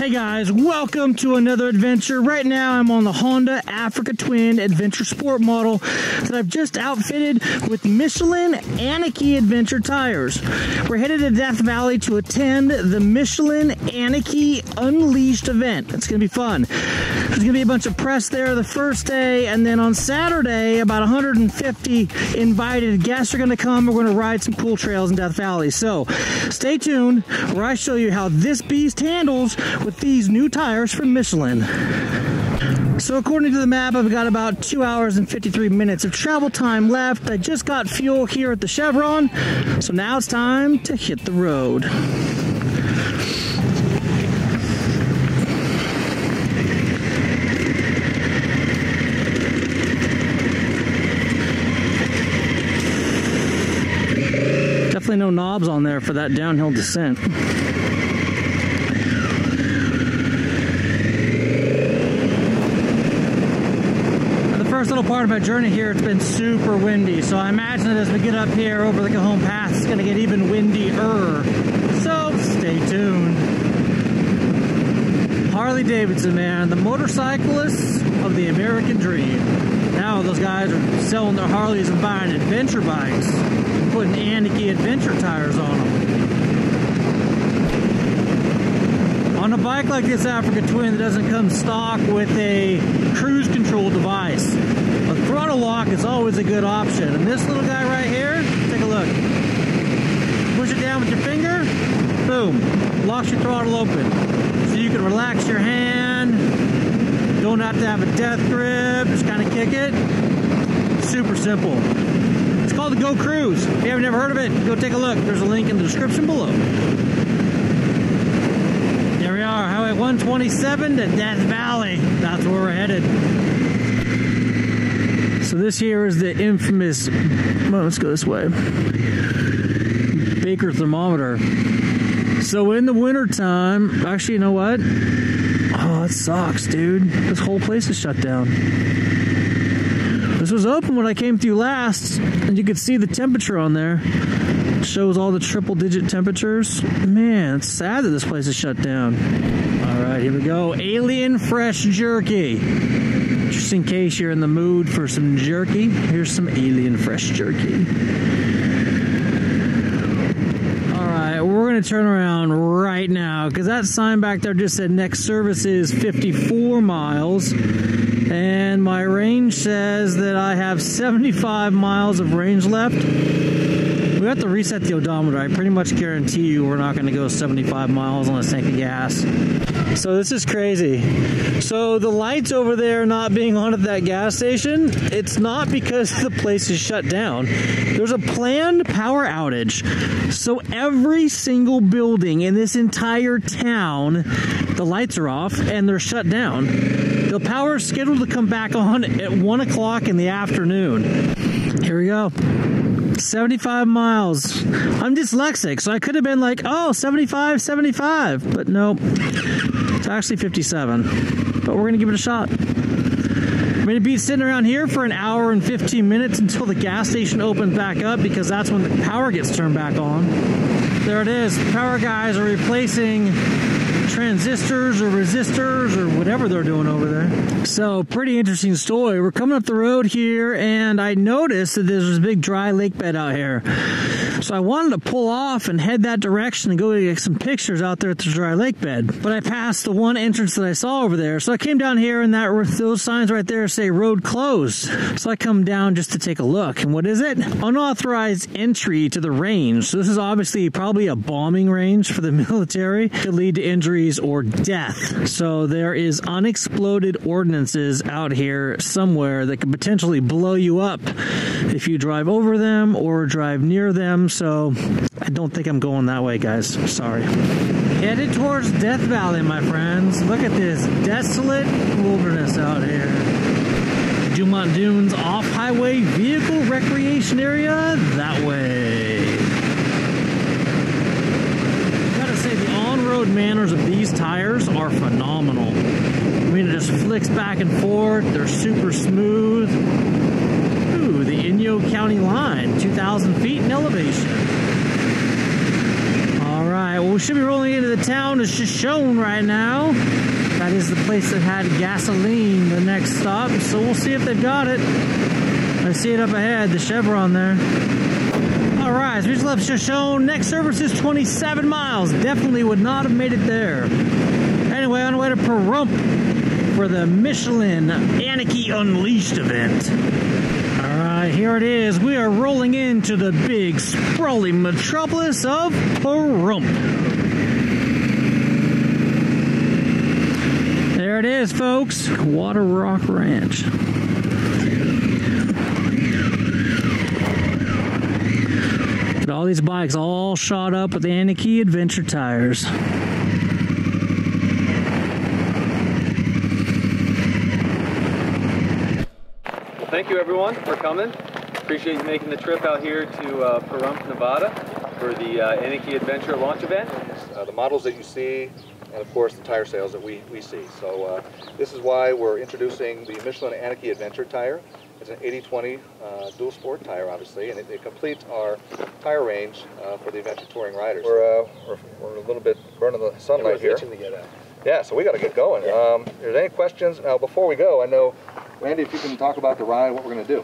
Hey guys, welcome to another adventure. Right now I'm on the Honda Africa Twin Adventure Sport model that I've just outfitted with Michelin Anakee Adventure tires. We're headed to Death Valley to attend the Michelin Anakee Unleashed event. It's going to be fun. There's going to be a bunch of press there the first day, and then on Saturday about 150 invited guests are going to come. We're going to ride some cool trails in Death Valley. So stay tuned where I show you how this beast handles with these new tires from Michelin. So according to the map, I've got about 2 hours and 53 minutes of travel time left. I just got fuel here at the Chevron, so now it's time to hit the road. Definitely no knobs on there for that downhill descent. First little part of my journey here, it's been super windy, so I imagine that as we get up here over the Cajon Pass, it's going to get even windier. So stay tuned. Harley Davidson, man, the motorcyclists of the American dream. Now those guys are selling their Harleys and buying adventure bikes and putting Anakee adventure tires on them. On a bike like this Africa Twin that doesn't come stock with a cruise control device, a throttle lock is always a good option. And this little guy right here, take a look. Push it down with your finger, boom, locks your throttle open. So you can relax your hand, don't have to have a death grip, just kind of kick it. Super simple. It's called the Go Cruise. If you haven't never heard of it, go take a look. There's a link in the description below. Here we are, Highway 127 to Death Valley. That's where we're headed. So this here is the infamous, well, let's go this way, Baker thermometer. So in the winter time, actually, you know what? Oh, it sucks, dude. This whole place is shut down. This was open when I came through last, and you could see the temperature on there. It shows all the triple-digit temperatures. Man, it's sad that this place is shut down. All right, here we go. Alien Fresh Jerky. Just in case you're in the mood for some jerky, here's some Alien Fresh Jerky. Alright, we're going to turn around right now because that sign back there just said next service is 54 miles. And my range says that I have 75 miles of range left. We have to reset the odometer. I pretty much guarantee you we're not going to go 75 miles on a tank of gas. So this is crazy. So the lights over there not being on at that gas station, it's not because the place is shut down. There's a planned power outage. So every single building in this entire town, the lights are off and they're shut down. The power is scheduled to come back on at 1 o'clock in the afternoon. Here we go. 75 miles. I'm dyslexic, so I could have been like, oh, 75, 75. But nope. It's actually 57. But we're going to give it a shot. We're going to be sitting around here for an hour and 15 minutes until the gas station opens back up because that's when the power gets turned back on. There it is. Power guys are replacing transistors or resistors or whatever they're doing over there. So pretty interesting story. We're coming up the road here and I noticed that there's this big dry lake bed out here. So I wanted to pull off and head that direction and go get some pictures out there at the dry lake bed. But I passed the one entrance that I saw over there. So I came down here and those signs right there say road closed. So I come down just to take a look. And what is it? Unauthorized entry to the range. So this is obviously probably a bombing range for the military. Could lead to injuries or death. So there is unexploded ordnances out here somewhere that could potentially blow you up if you drive over them or drive near them. So I don't think I'm going that way, guys. Sorry. Headed towards Death Valley, my friends. Look at this desolate wilderness out here. Dumont Dunes off-highway vehicle recreation area that way. Gotta say, the on-road manners of these tires are phenomenal. I mean, it just flicks back and forth. They're super smooth. Ooh, the Inyo County line, 2,000 feet in elevation. All right, we should be rolling into the town of Shoshone right now. That is the place that had gasoline, the next stop. So we'll see if they've got it. I see it up ahead, the Chevron there. All right, so we just left Shoshone. Next service is 27 miles. Definitely would not have made it there. Anyway, on the way to Pahrump for the Michelin Anakee Unleashed event. All right, here it is. We are rolling into the big, sprawling metropolis of Pahrump. There it is, folks. Water Rock Ranch. Look at all these bikes all shot up with Anakee adventure tires. Thank you everyone for coming. Appreciate you making the trip out here to Pahrump, Nevada for the Anakee Adventure launch event. The models that you see, and of course the tire sales that we see. So this is why we're introducing the Michelin Anakee Adventure tire. It's an 80/20 dual sport tire, obviously, and it completes our tire range for the adventure touring riders. We're a little bit burning the sunlight here. Yeah, so we got to get going. Yeah. If there's any questions, now before we go, I know, Randy, if you can talk about the ride, what we're going to do.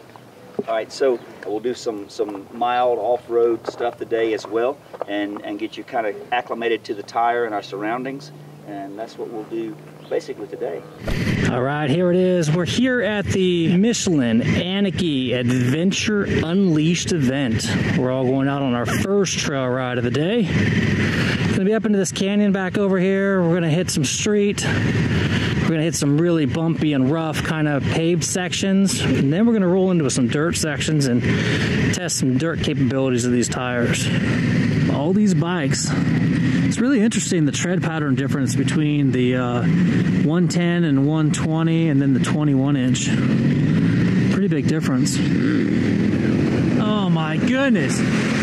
All right, so we'll do some mild off-road stuff today as well, and get you kind of acclimated to the tire and our surroundings, and that's what we'll do basically today. All right, here it is. We're here at the Michelin Anakee Adventure Unleashed event. We're all going out on our first trail ride of the day. Gonna be up into this canyon back over here. We're gonna hit some street. We're gonna hit some really bumpy and rough kind of paved sections. And then we're gonna roll into some dirt sections and test some dirt capabilities of these tires. All these bikes. It's really interesting, the tread pattern difference between the 110 and 120 and then the 21-inch. Pretty big difference. Oh my goodness.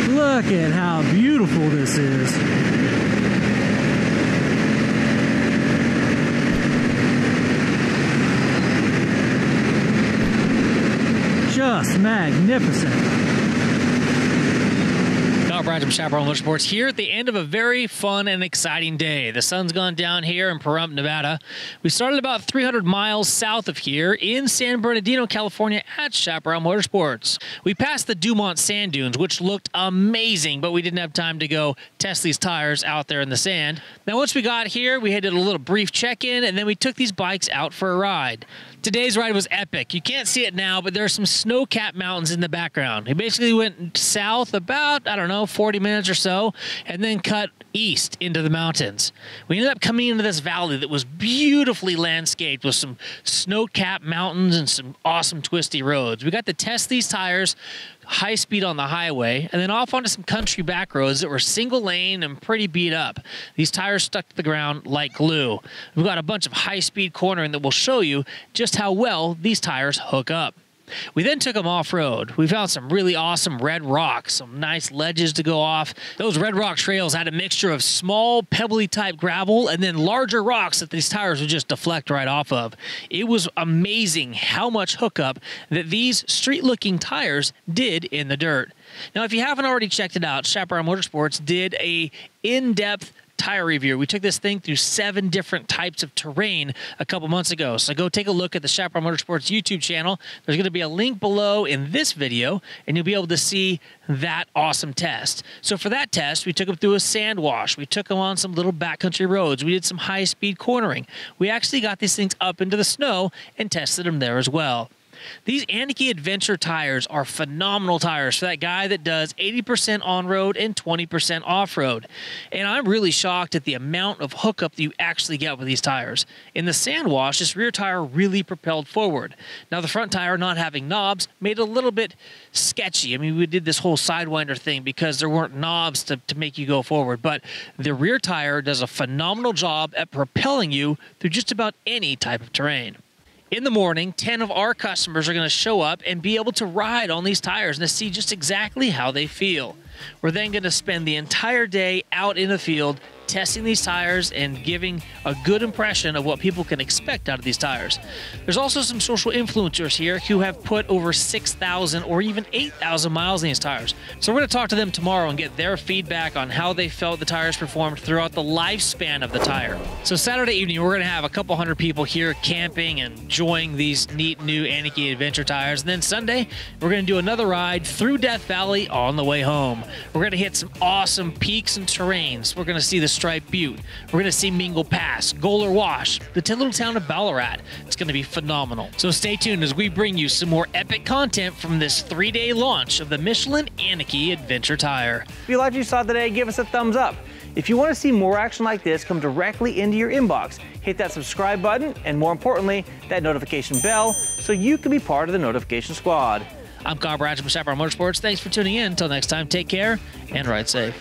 Look at how beautiful this is. Just magnificent. Brian from Chaparral Motorsports here at the end of a very fun and exciting day. The sun's gone down here in Pahrump, Nevada. We started about 300 miles south of here in San Bernardino, California at Chaparral Motorsports. We passed the Dumont sand dunes, which looked amazing, but we didn't have time to go test these tires out there in the sand. Now, once we got here, we had a little brief check-in, and then we took these bikes out for a ride. Today's ride was epic. You can't see it now, but there are some snow-capped mountains in the background. We basically went south about, I don't know, 40 minutes or so, and then cut east into the mountains. We ended up coming into this valley that was beautifully landscaped with some snow-capped mountains and some awesome twisty roads. We got to test these tires high speed on the highway, and then off onto some country back roads that were single lane and pretty beat up. These tires stuck to the ground like glue. We've got a bunch of high speed cornering that will show you just how well these tires hook up. We then took them off-road. We found some really awesome red rocks, some nice ledges to go off. Those red rock trails had a mixture of small, pebbly type gravel and then larger rocks that these tires would just deflect right off of. It was amazing how much hookup that these street-looking tires did in the dirt. Now, if you haven't already checked it out, Chaparral Motorsports did a in-depth tire review. We took this thing through 7 different types of terrain a couple months ago. So go take a look at the Chaparral Motorsports YouTube channel. There's going to be a link below in this video, and you'll be able to see that awesome test. So for that test, we took them through a sand wash. We took them on some little backcountry roads. We did some high-speed cornering. We actually got these things up into the snow and tested them there as well. These Anakee Adventure tires are phenomenal tires for that guy that does 80% on-road and 20% off-road. And I'm really shocked at the amount of hookup that you actually get with these tires. In the sand wash, this rear tire really propelled forward. Now, the front tire not having knobs made it a little bit sketchy. I mean, we did this whole sidewinder thing because there weren't knobs to make you go forward. But the rear tire does a phenomenal job at propelling you through just about any type of terrain. In the morning, 10 of our customers are going to show up and be able to ride on these tires and to see just exactly how they feel. We're then going to spend the entire day out in the field testing these tires and giving a good impression of what people can expect out of these tires. There's also some social influencers here who have put over 6,000 or even 8,000 miles in these tires. So we're going to talk to them tomorrow and get their feedback on how they felt the tires performed throughout the lifespan of the tire. So Saturday evening, we're going to have a couple hundred people here camping and enjoying these neat new Anakee Adventure tires. And then Sunday, we're going to do another ride through Death Valley on the way home. We're going to hit some awesome peaks and terrains. We're going to see the Stripe Butte. We're going to see Mingle Pass, Goler Wash, the little town of Ballarat. It's going to be phenomenal. So stay tuned as we bring you some more epic content from this 3-day launch of the Michelin Anakee Adventure tire. If you liked what you saw today, give us a thumbs up. If you want to see more action like this come directly into your inbox, hit that subscribe button and, more importantly, that notification bell so you can be part of the notification squad. I'm Kyle Bradge from Chaparral Motorsports. Thanks for tuning in. Until next time, take care and ride safe.